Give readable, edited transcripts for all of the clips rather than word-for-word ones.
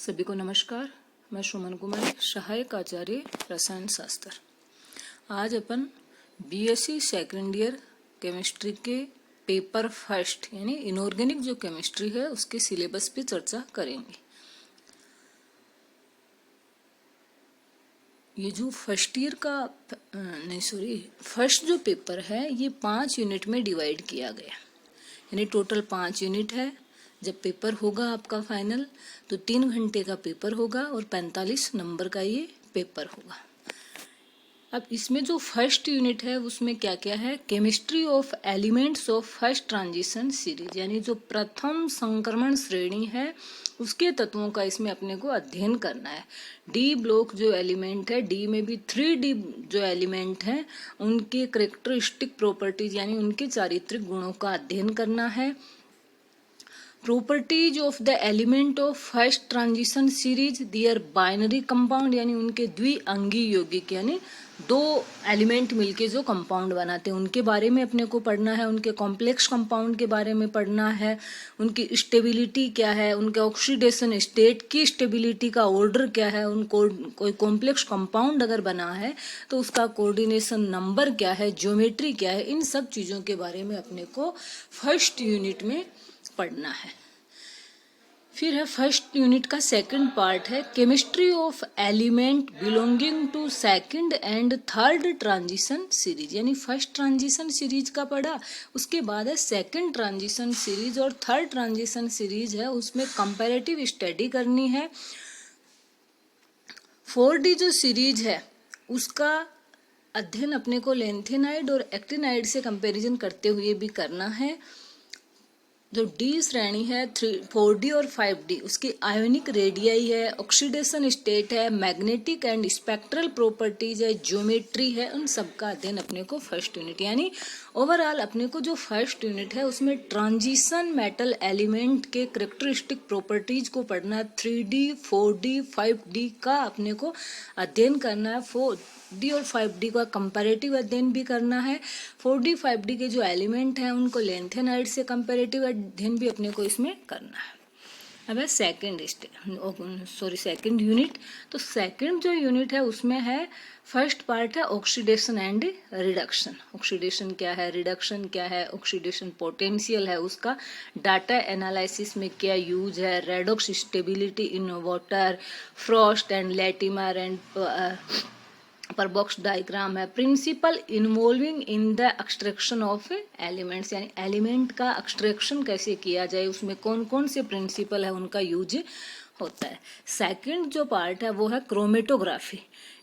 सभी को नमस्कार। मैं सुमन कुमार, सहायक आचार्य रसायन शास्त्र। आज अपन बीएससी सेकेंड ईयर केमिस्ट्री के पेपर फर्स्ट यानी इनऑर्गेनिक जो केमिस्ट्री है उसके सिलेबस पे चर्चा करेंगे। ये जो फर्स्ट जो पेपर है ये 5 यूनिट में डिवाइड किया गया, यानी टोटल 5 यूनिट है। जब पेपर होगा आपका फाइनल तो 3 घंटे का पेपर होगा और 45 नंबर का ये पेपर होगा। अब इसमें जो फर्स्ट यूनिट है उसमें क्या क्या है, chemistry of elements of first transition series, यानी जो प्रथम संक्रमण श्रेणी है उसके तत्वों का इसमें अपने को अध्ययन करना है। डी ब्लॉक जो एलिमेंट है, डी में भी 3D जो एलिमेंट है उनके कैरेक्टरिस्टिक प्रॉपर्टीज यानी उनके चारित्रिक गुणों का अध्ययन करना है। Properties of the element of first transition series, their binary compound यानी उनके द्विअंगी यौगिक यानी 2 एलिमेंट मिलके जो कंपाउंड बनाते हैं उनके बारे में अपने को पढ़ना है। उनके कॉम्प्लेक्स कंपाउंड के बारे में पढ़ना है। उनकी स्टेबिलिटी क्या है, उनके ऑक्सीडेशन स्टेट की स्टेबिलिटी का ऑर्डर क्या है, उनको कोई कॉम्प्लेक्स कंपाउंड अगर बना है तो उसका कोऑर्डिनेशन नंबर क्या है, ज्योमेट्री क्या है, इन सब चीजों के बारे में अपने को फर्स्ट यूनिट में पढ़ना है। फिर है फर्स्ट यूनिट का सेकंड पार्ट है chemistry of element belonging to second and third transition series, यानी फर्स्ट ट्रांजिशन सीरीज का पढ़ा, उसके बाद है सेकंड ट्रांजिशन सीरीज और थर्ड ट्रांजिशन सीरीज है उसमें कंपैरेटिव स्टडी करनी है। 4D जो सीरीज है उसका अध्ययन अपने को लेंथेनाइड और एक्टिनाइड से कंपैरिजन करते हुए भी करना है। जो डी श्रेणी है 4D और 5D उसकी आयोनिक रेडियाई है, ऑक्सीडेशन स्टेट है, मैग्नेटिक एंड स्पेक्ट्रल प्रॉपर्टीज है, ज्योमेट्री है, उन सब का अध्ययन अपने को फर्स्ट यूनिट, यानी ओवरऑल अपने को जो फर्स्ट यूनिट है उसमें ट्रांजिशन मेटल एलिमेंट के कैरेक्टरिस्टिक प्रॉपर्टीज को पढ़ना है। 3D 4D 5D का अपने को अध्ययन करना है। 4D और 5D का कंपैरेटिव अध्ययन भी करना है। 4D 5D के जो एलिमेंट हैं उनको लेंथेनाइड से कंपैरेटिव अध्ययन भी अपने को इसमें करना है। अब है सेकंड यूनिट। तो सेकंड जो यूनिट है उसमें है फर्स्ट पार्ट है ऑक्सीडेशन एंड रिडक्शन। ऑक्सीडेशन क्या है, रिडक्शन क्या है, ऑक्सीडेशन पोटेंशियल है उसका, डाटा एनालिसिस में क्या यूज है, redox stability in water, Frost and Latimer and Pourbaix diagram है, principle involving in the extraction of elements, यानी एलिमेंट का एक्सट्रैक्शन कैसे किया जाए, उसमें कौन कौन से प्रिंसिपल है उनका यूज होता है। सेकंड जो पार्ट है वो है chromatography,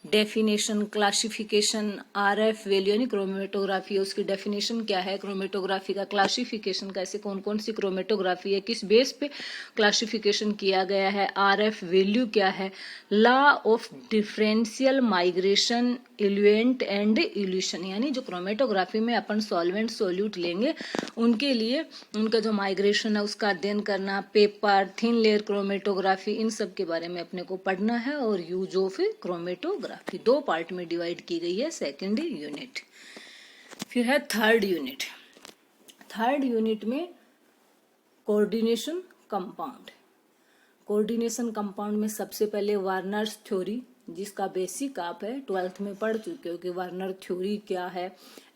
definition, classification, RF value यानी क्रोमेटोग्राफी है उसकी डेफिनेशन क्या है, क्रोमेटोग्राफी का क्लासिफिकेशन कैसे, कौन कौन सी क्रोमेटोग्राफी है, किस बेस पे क्लासिफिकेशन किया गया है, RF वैल्यू क्या है, law of differential migration, eluent and elution, यानी जो क्रोमेटोग्राफी में अपन सॉल्वेंट सोल्यूट लेंगे उनके लिए उनका जो माइग्रेशन है उसका अध्ययन करना, पेपर, थिन लेयर क्रोमेटोग्राफी, इन सब के बारे में अपने को पढ़ना है। और यूज ऑफ क्रोमेटोग्राफी 2 पार्ट में डिवाइड की गई है सेकेंड यूनिट। फिर है थर्ड यूनिट। थर्ड यूनिट में कोऑर्डिनेशन कंपाउंड। कोऑर्डिनेशन कंपाउंड में सबसे पहले वार्नर्स थ्योरी, जिसका बेसिक आप है 12th में पढ़ चुके हो कि वार्नर थ्योरी क्या है,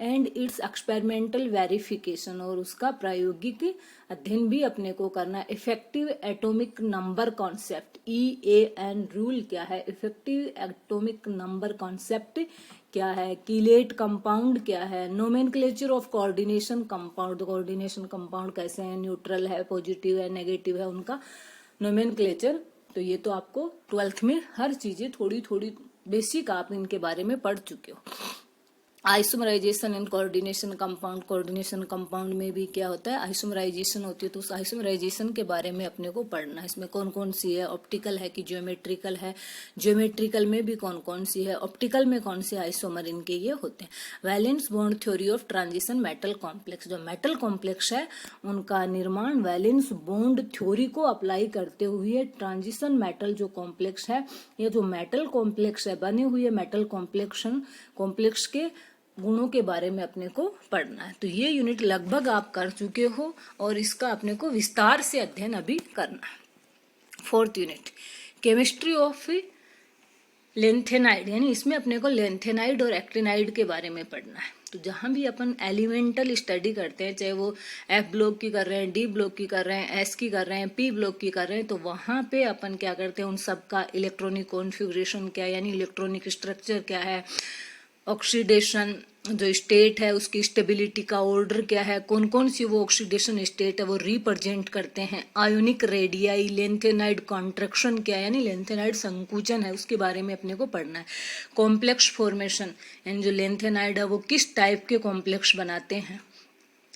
एंड इट्स एक्सपेरिमेंटल वेरिफिकेशन, और उसका प्रायोगिक अध्ययन भी अपने को करना है। Effective atomic number concept, EAN rule क्या है, इफेक्टिव एटॉमिक नंबर कॉन्सेप्ट क्या है, कीलेट कंपाउंड क्या है, nomenclature of coordination compound, coordination compound कैसे हैं, न्यूट्रल है, पॉजिटिव है, नेगेटिव है, उनका नोमेनक्लेचर। तो ये तो आपको 12th में हर चीजें थोड़ी थोड़ी बेसिक आप इनके बारे में पढ़ चुके हो। Isomerization and coordination compound, coordination compound में भी क्या होता है, आइसोमराइजेशन होती है, तो उस आइसोमराइजेशन के बारे में अपने को पढ़ना है। इसमें कौन कौन सी है, ऑप्टिकल है कि ज्योमेट्रिकल है, ज्योमेट्रिकल में भी कौन कौन सी है, ऑप्टिकल में कौन से आइसोमर इनके ये होते हैं। Valence bond theory of transition metal complex, जो मेटल कॉम्प्लेक्स है उनका निर्माण वैलेंस बॉन्ड थ्योरी को अप्लाई करते हुए ट्रांजिशन मेटल जो कॉम्प्लेक्स है, ये जो मेटल कॉम्प्लेक्स है बने हुए मेटल कॉम्प्लेक्स के गुणों के बारे में अपने को पढ़ना है। तो ये यूनिट लगभग आप कर चुके हो और इसका अपने को विस्तार से अध्ययन अभी करना है। 4th unit chemistry of lanthanide, यानी इसमें अपने को लेंथेनाइड और एक्टिनाइड के बारे में पढ़ना है। तो जहाँ भी अपन एलिमेंटल स्टडी करते हैं, चाहे वो एफ ब्लॉक की कर रहे हैं, डी ब्लॉक की कर रहे हैं, एस की कर रहे हैं, पी ब्लॉक की कर रहे हैं, तो वहाँ पे अपन क्या करते हैं, उन सब का इलेक्ट्रॉनिक कॉन्फ़िगरेशन क्या है, यानी इलेक्ट्रॉनिक स्ट्रक्चर क्या है, ऑक्सीडेशन जो स्टेट है उसकी स्टेबिलिटी का ऑर्डर क्या है, कौन कौन सी वो ऑक्सीडेशन स्टेट है वो रिप्रेजेंट करते हैं, आयोनिक रेडियाई, लेंथेनाइड कॉन्ट्रैक्शन क्या है, यानी लेंथेनाइड संकुचन है, उसके बारे में अपने को पढ़ना है। कॉम्प्लेक्स फॉर्मेशन, यानी जो लेंथेनाइड है वो किस टाइप के कॉम्प्लेक्स बनाते हैं।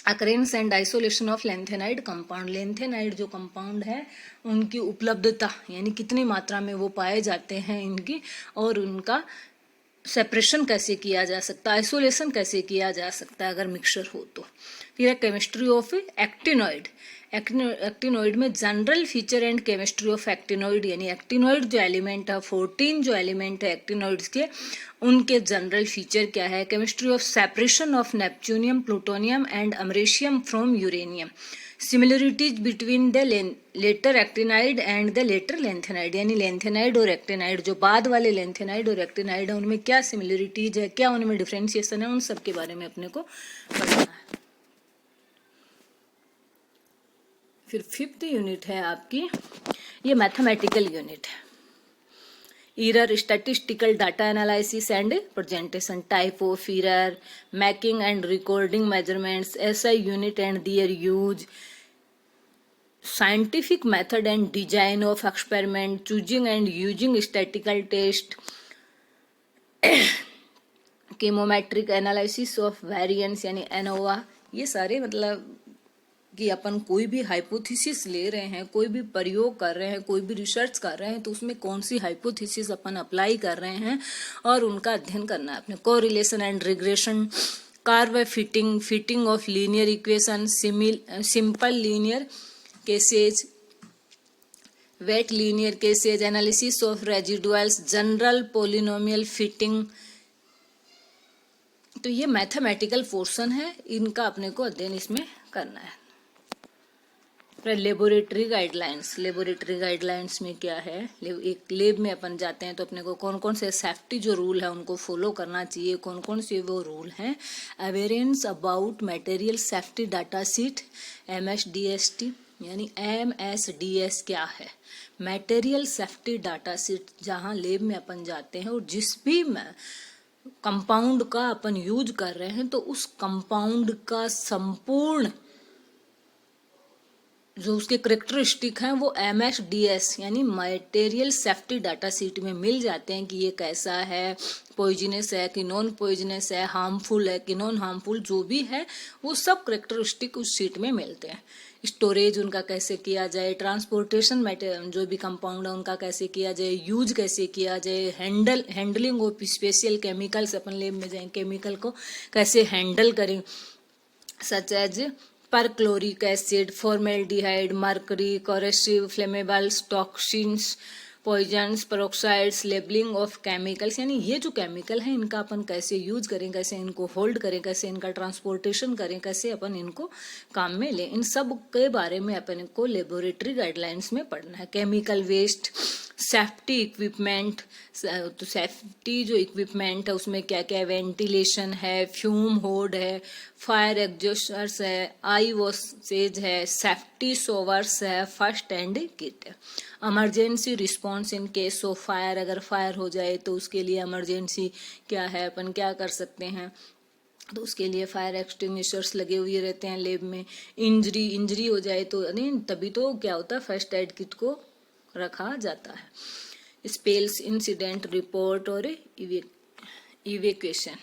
Occurrence and isolation of lanthanide compound, lanthanide जो कंपाउंड है उनकी उपलब्धता, यानी कितनी मात्रा में वो पाए जाते हैं इनकी, और उनका सेपरेशन कैसे किया जा सकता है, आइसोलेशन कैसे किया जा सकता है अगर मिक्सचर हो तो। फिर है केमिस्ट्री ऑफ एक्टिनॉइड, एक्टिनॉइड में general feature and chemistry of actinoid, यानी एक्टिनॉइड जो एलिमेंट है, 14 जो एलिमेंट है एक्टिनॉइड्स के, उनके जनरल फीचर क्या है। Chemistry of separation of neptunium, plutonium and americium from uranium, similarities between the latter actinide and the latter lanthanide, यानी लेंथेनाइड और एक्टिनाइड, जो बाद वाले लेंथेनाइड और एक्टिनाइड है उनमें क्या सिमिलरिटीज है, क्या उनमें डिफ्रेंशिएशन है, उन सब के बारे में अपने को पढ़ना है। फिर 5th यूनिट है आपकी, ये मैथमेटिकल यूनिट है। Error, statistical data analysis and presentation, type of error, making and recording measurements, SI unit and their use, scientific method and design of experiment, choosing and using statistical test, chemometric analysis of variance यानी ANOVA, ये सारे मतलब कि अपन कोई भी hypothesis ले रहे हैं, कोई भी प्रयोग कर रहे हैं, कोई भी रिसर्च कर रहे हैं, तो उसमें कौन सी हाइपोथेसिस अपन अप्लाई कर रहे हैं और उनका अध्ययन करना है अपने। Correlation and regression, curve fitting, fitting of linear equation, simple linear cases, weight linear cases, analysis of residuals, general polynomial fitting. तो ये मैथमेटिकल पोर्शन है, इनका अपने को अध्ययन इसमें करना है। लेबोरेटरी गाइडलाइंस, लेबोरेटरी गाइडलाइंस में क्या है, एक लेब में अपन जाते हैं तो अपने को कौन कौन से सेफ्टी जो रूल है उनको फॉलो करना चाहिए, कौन कौन से वो रूल हैं। Awareness about material safety data sheet, MSDST, यानी MSDS क्या है, मटेरियल सेफ्टी डाटा शीट, जहाँ लेब में अपन जाते हैं और जिस भी कंपाउंड का अपन यूज कर रहे हैं तो उस कंपाउंड का संपूर्ण जो उसके करेक्टरिस्टिक हैं वो MSDS यानी मटेरियल सेफ्टी डाटा शीट में मिल जाते हैं कि ये कैसा है, पॉइजनस है कि नॉन पॉइजनस है, हार्मफुल है कि नॉन हार्मफुल, जो भी है वो सब करेक्टरिस्टिक उस शीट में मिलते हैं। स्टोरेज उनका कैसे किया जाए, ट्रांसपोर्टेशन जो भी कंपाउंड है उनका कैसे किया जाए, यूज कैसे किया जाए, हैंडलिंग ऑफ स्पेशल केमिकल्स, अपन लेब में जाए केमिकल को कैसे हैंडल करें, such as perchloric acid, formaldehyde, mercury, corrosive, flammables, toxins, poisons, peroxides, labelling of chemicals, यानी ये जो केमिकल है इनका अपन कैसे यूज करें, कैसे इनको होल्ड करें, कैसे इनका ट्रांसपोर्टेशन करें, कैसे अपन इनको काम में लें, इन सब के बारे में अपन को लेबोरेटरी गाइडलाइंस में पढ़ना है। केमिकल वेस्ट, सेफ्टी इक्विपमेंट, तो सेफ्टी जो इक्विपमेंट है उसमें क्या क्या है, वेंटिलेशन है, फ्यूम होड है, फायर एग्जॉस्टर्स है, आई वॉशेज है, सेफ्टी शॉवर्स है, फर्स्ट एड किट है। Emergency response in case of fire, अगर फायर हो जाए तो उसके लिए इमरजेंसी क्या है, अपन क्या कर सकते हैं, तो उसके लिए फायर एक्सटिंग्विशर्स लगे हुए रहते हैं लेब में। इंजरी हो जाए तो नहीं, तभी तो क्या होता है फर्स्ट एड किट को रखा जाता है। स्पेल्स, इंसिडेंट रिपोर्ट और इवेक्यूएशन,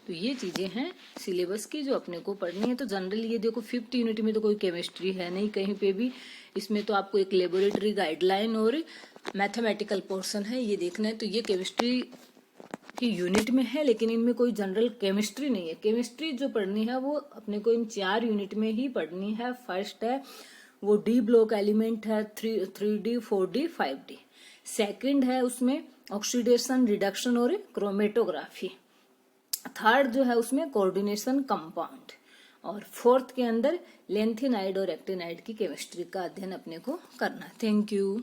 तो ये चीजें हैं सिलेबस की जो अपने को पढ़नी है। तो जनरली ये देखो 5th यूनिट में तो कोई केमिस्ट्री है नहीं कहीं पे भी, इसमें तो आपको एक लेबोरेटरी गाइडलाइन और मैथमेटिकल पोर्शन है ये देखना है। तो ये केमिस्ट्री की यूनिट में है लेकिन इनमें कोई जनरल केमिस्ट्री नहीं है। केमिस्ट्री जो पढ़नी है वो अपने को इन 4 यूनिट में ही पढ़नी है। फर्स्ट है वो डी ब्लॉक एलिमेंट है 3D 4D 5D। सेकंड है उसमें ऑक्सीडेशन, रिडक्शन और क्रोमेटोग्राफी। थर्ड जो है उसमें कोऑर्डिनेशन कंपाउंड, और फोर्थ के अंदर लेंथेनाइड और एक्टिनाइड की केमिस्ट्री का अध्ययन अपने को करना है। Thank you.